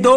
2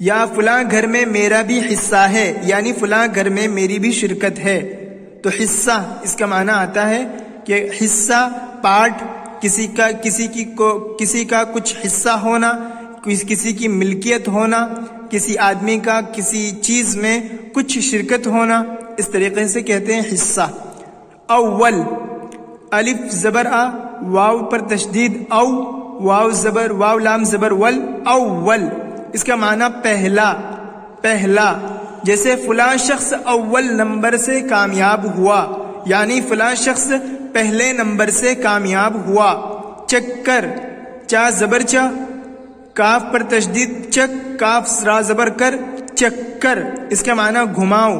یا فلاں گھر میں میرا بھی حصہ ہے، یعنی فلاں گھر میں میری بھی شرکت ہے۔ تو حصہ اس کا معنی آتا ہے کہ حصہ، پارٹ، کسی کا کچھ حصہ ہونا، کسی کی ملکیت ہونا، کسی آدمی کا کسی چیز میں کچھ شرکت ہونا، اس طریقے سے کہتے ہیں حصہ۔ اول، الف زبر آ، واو پر تشدید او، واو زبر، واو لام زبر ول، اول، اس کا معنی پہلا، پہلا۔ جیسے فلاں شخص اول نمبر سے کامیاب ہوا، یعنی فلاں شخص پہلے نمبر سے کامیاب ہوا۔ چکر، چا زبر چا، کاف پر تشدید چک، کاف را زبر کر، چکر، اس کا معنی گھماؤ۔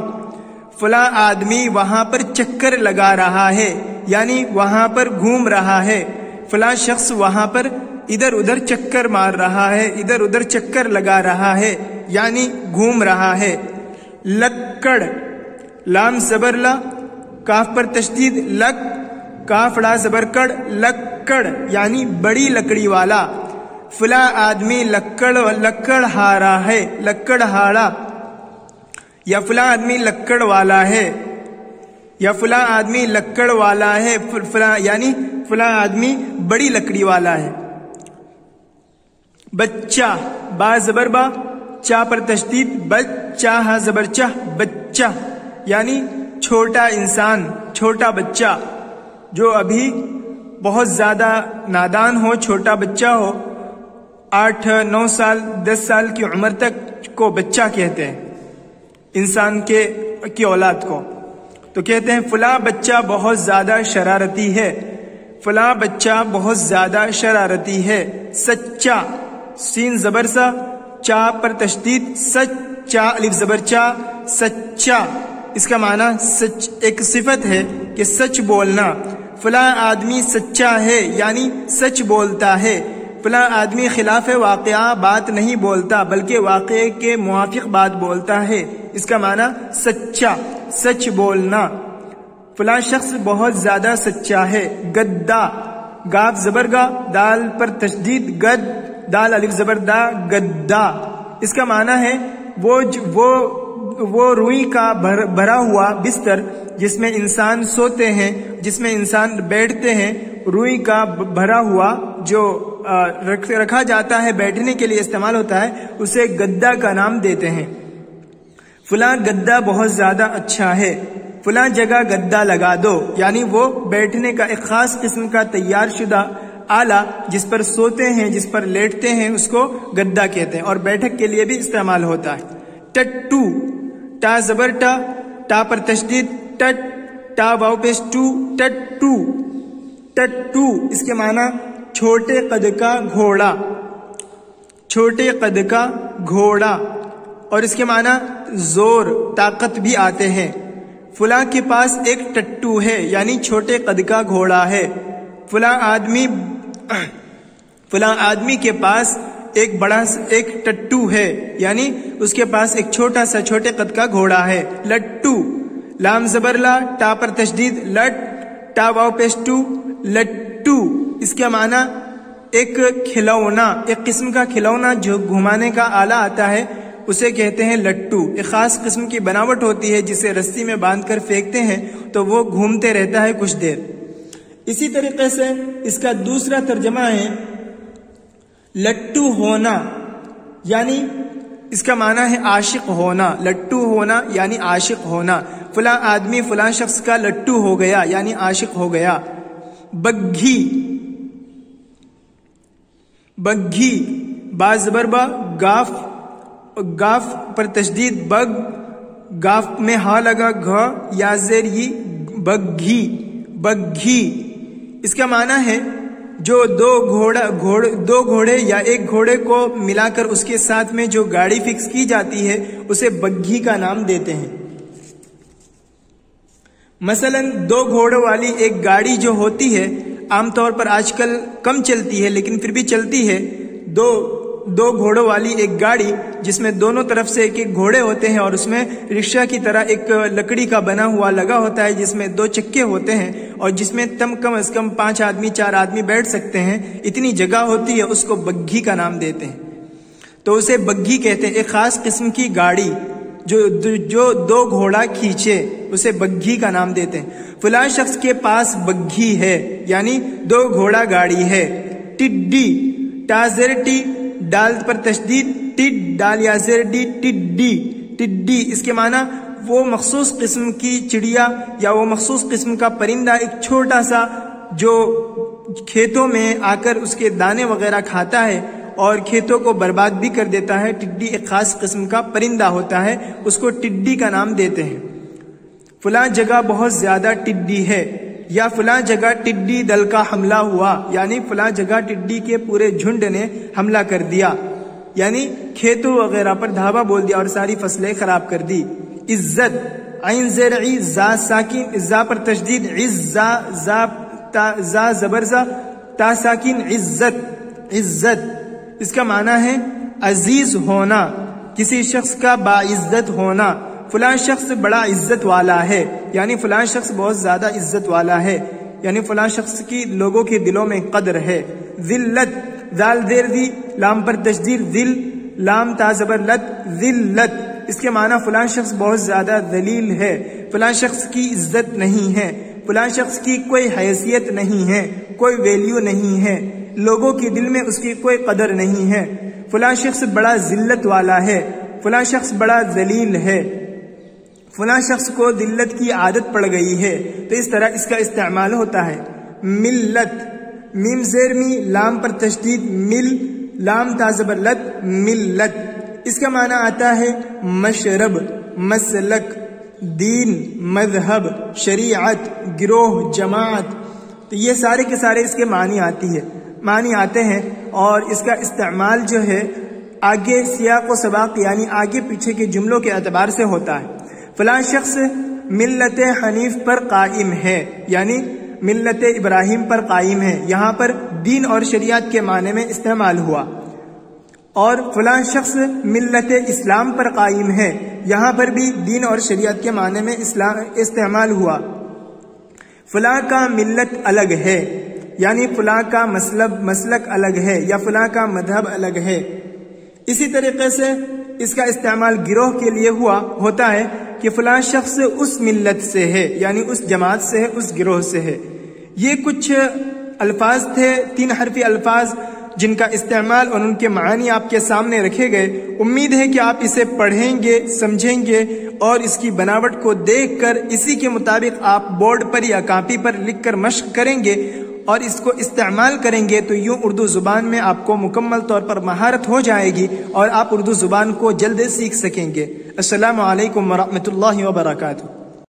فلاں آدمی وہاں پر چکر لگا رہا ہے، یعنی وہاں پر گھوم رہا ہے۔ فلاں شخص وہاں پر ادھر ادھر چکر مار رہا ہے، ادھر ادھر چکر لگا رہا ہے، یعنی گھوم رہا ہے۔ لکڑ، لام زبر لا، کاف پر تشدید لک، کاف ڑا زبر کڑ، لکڑ، یعنی بڑی لکڑی والا۔ فلاں آدمی لکڑ ہارا ہے، لکڑ ہارا، یا فلاں آدمی لکڑ والا ہے، یا فلاں آدمی لکڑ والا ہے، یعنی فلاں آدمی بڑی لکڑی والا ہے۔ بچہ، با زبر با، چا پر تشدید بچہ، ہا زبر چہ، بچہ، یعنی چھوٹا انسان، چھوٹا بچہ، جو ابھی بہت زیادہ نادان ہو، چھوٹا بچہ ہو، 8 9 سال 10 سال کی عمر تک کو بچہ کہتے ہیں، انسان کی اولاد کو۔ تو کہتے ہیں فلاں بچہ بہت زیادہ شرارتی ہے، فلاں بچہ بہت زیادہ شرارتی ہے۔ سچا، سین زبر سا، چا پر تشدید سچا، الف زبر چا، سچا، اس کا معنی سچ، ایک صفت ہے کہ سچ بولنا۔ فلاں آدمی سچا ہے، یعنی سچ بولتا ہے۔ فلاں آدمی خلاف واقعہ بات نہیں بولتا، بلکہ واقعے کے موافق بات بولتا ہے، اس کا معنی سچا، سچ بولنا۔ فلاں شخص بہت زیادہ سچا ہے۔ گدا، گاف زبر گا، دال پر تشدید گد، دال الف زبر دا، گدا، اس کا معنی ہے وہ روئی کا بھرا ہوا بستر جس میں انسان سوتے ہیں، جس میں انسان بیٹھتے ہیں، روئی کا بھرا ہوا جو رکھا جاتا ہے، بیٹھنے کے لیے استعمال ہوتا ہے، اسے گدا کا نام دیتے ہیں۔ فلاں گدا بہت زیادہ اچھا ہے، فلاں جگہ گدا لگا دو، یعنی وہ بیٹھنے کا ایک خاص قسم کا تیار شدہ آلہ جس پر سوتے ہیں، جس پر لیٹتے ہیں، اس کو گدا کہتے ہیں، اور بیٹھک کے لیے بھی استعمال ہوتا ہے۔ ٹٹو، ٹا زبر ٹا، ٹا پر تشدید ٹٹ، ٹا واو پیش ٹو، ٹٹو، ٹٹو، اس کے معنی چھوٹے قد کا گھوڑا، چھوٹے قد کا گھوڑا، اور اس کے معنی زور، طاقت بھی آتے ہیں۔ فلاں کے پاس ایک ٹٹو ہے، یعنی چھوٹے قد کا گھوڑا ہے۔ فلاں آدمی کے پاس ایک ٹٹو ہے، یعنی اس کے پاس ایک چھوٹا سا چھوٹے قد کا گھوڑا ہے۔ لٹو، لام زبر لا، ٹا پر تشدید لٹ، ٹا واو پیش ٹو، لٹو، اس کا معنی ایک کھلونا، ایک قسم کا کھلونا جو گھمانے کا آلہ آتا ہے، اسے کہتے ہیں لٹو۔ ایک خاص قسم کی بناوٹ ہوتی ہے جسے رسی میں باندھ کر پھینکتے ہیں تو وہ گھومتے رہتا ہے کچھ دیر۔ اسی طریقے سے اس کا دوسرا ترجمہ ہے لٹو ہونا، یعنی اس کا معنی ہے عاشق ہونا۔ لٹو ہونا یعنی عاشق ہونا، فلاں آدمی فلاں شخص کا لٹو ہو گیا، یعنی عاشق ہو گیا۔ بگھی، بگھی، با زبر با، گاف پر تشدید بگ، گاف میں ہا لگا گھا، یا زیر ی، بگھی، بگھی، اس کا معنی ہے جو دو گھوڑے یا ایک گھوڑے کو ملا کر اس کے ساتھ میں جو گاڑی فکس کی جاتی ہے اسے بگھی کا نام دیتے ہیں۔ مثلا 2 گھوڑوں والی ایک گاڑی جو ہوتی ہے، عام طور پر آج کل کم چلتی ہے لیکن پھر بھی چلتی ہے، دو گھوڑوں والی ایک گاڑی جس میں دونوں طرف سے ایک گھوڑے ہوتے ہیں، اور اس میں رکشہ کی طرح ایک لکڑی کا بنا ہوا لگا ہوتا ہے جس میں 2 چکے ہوتے ہیں، اور جس میں کم از کم 5 آدمی 4 آدمی بیٹھ سکتے ہیں، اتنی جگہ ہوتی ہے، اس کو بگھی کا نام دیتے ہیں۔ تو اسے بگھی کہتے ہیں. ایک خاص قسم کی گاڑی جو 2 گھوڑا کھینچے اسے بگھی کا نام دیتے ہیں. فلاں شخص کے پاس بگھی ہے یعنی 2 گھوڑا گاڑی ہے. ٹڈی، تا زیر ٹی ڈال پر تشدید، ٹڈ ڈال یا زیر ڈی، ٹڈی. ٹڈی اس کے معنی وہ مخصوص قسم کی چڑیا یا وہ مخصوص قسم کا پرندہ، ایک چھوٹا سا جو کھیتوں میں آ کر اس کے دانے وغیرہ کھاتا ہے اور کھیتوں کو برباد بھی کر دیتا ہے. ٹڈی ایک خاص قسم کا پرندہ ہوتا ہے، اس کو ٹڈی کا نام دیتے ہیں. فلاں جگہ بہت زیادہ ٹڈی ہے یا فلاں جگہ ٹڈی دل کا حملہ ہوا یعنی فلاں جگہ ٹڈی کے پورے جھنڈ نے حملہ کر دیا یعنی کھیتوں وغیرہ پر دھاوا بول دیا اور ساری فصلیں خراب کر دی. عزت، عین زیر ع زا ساکن، زا پر تشدید، عزا زا زبر زا تا ساکن، عزت. عزت اس کا معنی ہے عزیز ہونا، کسی شخص کا باعزت ہونا. فلاں شخص بڑا عزت والا ہے یعنی فلاں شخص بہت زیادہ عزت والا ہے یعنی فلاں شخص کی لوگوں کے دلوں میں قدر ہے. ذلت، ذال دیر دی لام پر تشدید، ذل لام تا زبر لت، ذلت اس کے معنی فلاں شخص بہت زیادہ ذلیل ہے، فلاں شخص کی عزت نہیں ہے، فلاں شخص کی کوئی حیثیت نہیں ہے، کوئی ویلیو نہیں ہے، لوگوں کے دل میں اس کی کوئی قدر نہیں ہے. فلاں شخص بڑا ذلت والا ہے، فلاں شخص بڑا ذلیل ہے، فلاں شخص کو ذلت کی عادت پڑ گئی ہے. تو اس طرح اس کا استعمال ہوتا ہے. ملت، میم زیر می لام پر تشدید، مل لام تا زبر لت، ملت اس کا معنی آتا ہے مشرب، مسلک، دین، مذہب، شریعت، گروہ، جماعت. تو یہ سارے کے سارے اس کے معنی آتے ہیں اور اس کا استعمال جو ہے آگے سیاق و سباق یعنی آگے پیچھے کے جملوں کے اعتبار سے ہوتا ہے. فلاں شخص ملت حنیف پر قائم ہے یعنی ملت ابراہیم پر قائم ہے، یہاں پر دین اور شریعت کے معنی میں استعمال ہوا. اور فلاں شخص ملت اسلام پر قائم ہے، یہاں پر بھی دین اور شریعت کے معنی میں استعمال ہوا. فلاں کا ملت الگ ہے یعنی فلاں کا مسلک الگ ہے یا فلاں کا مذہب الگ ہے. اسی طریقے سے اس کا استعمال گروہ کے لیے ہوتا ہے کہ فلاں شخص اس ملت سے ہے یعنی اس جماعت سے ہے، اس گروہ سے ہے. یہ کچھ الفاظ تھے، 3 حرفی الفاظ جن کا استعمال اور ان کے معنی آپ کے سامنے رکھے گئے. امید ہے کہ آپ اسے پڑھیں گے، سمجھیں گے اور اس کی بناوٹ کو دیکھ کر اسی کے مطابق آپ بورڈ پر یا کاپی پر لکھ کر مشق کریں گے اور اس کو استعمال کریں گے تو یوں اردو زبان میں آپ کو مکمل طور پر مہارت ہو جائے گی اور آپ اردو زبان کو جلد سیکھ سکیں گے. السلام علیکم ورحمۃ اللہ وبرکاتہ.